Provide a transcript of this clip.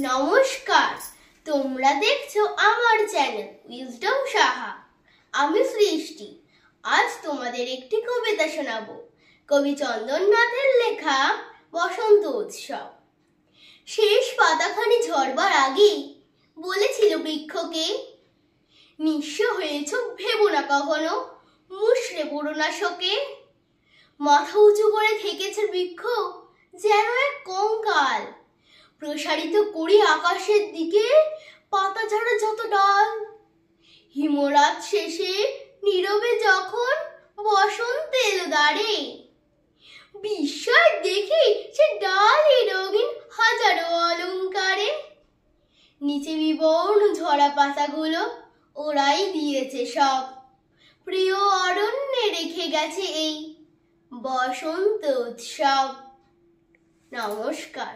নমস্কার, তোমরা দেখছো আমার চ্যানেল উইজডম সাহা। আমি সৃষ্টি। আজ তোমাদের একটি কবিতা শোনাবো। কবি চন্দননাথের লেখা বসন্ত উৎসব। শেষ পাতাখানি ঝরবার আগেই বলেছিল বৃক্ষকে, নিঃস্ব হয়েছ ভেবো না কখনো, মুষড়ে পড়ো না শোকে। মাথা উঁচু করে থেকেছে বৃক্ষ যেন এক কঙ্কাল, প্রসারিত করি আকাশের দিকে পাতা ঝাড়া যত ডাল। হিমরাত শেষে নীরবে যখন বসন্ত এলো দ্বারে, বিস্ময় দেখি সে ডালে রঙিন হাজারো অলংকারে। নিচে বিবর্ণ ঝরা পাতাগুলো ওরাই দিয়েছে সব, প্রিয় অরণ্যে রেখে গেছে এই বসন্ত উৎসব। নমস্কার।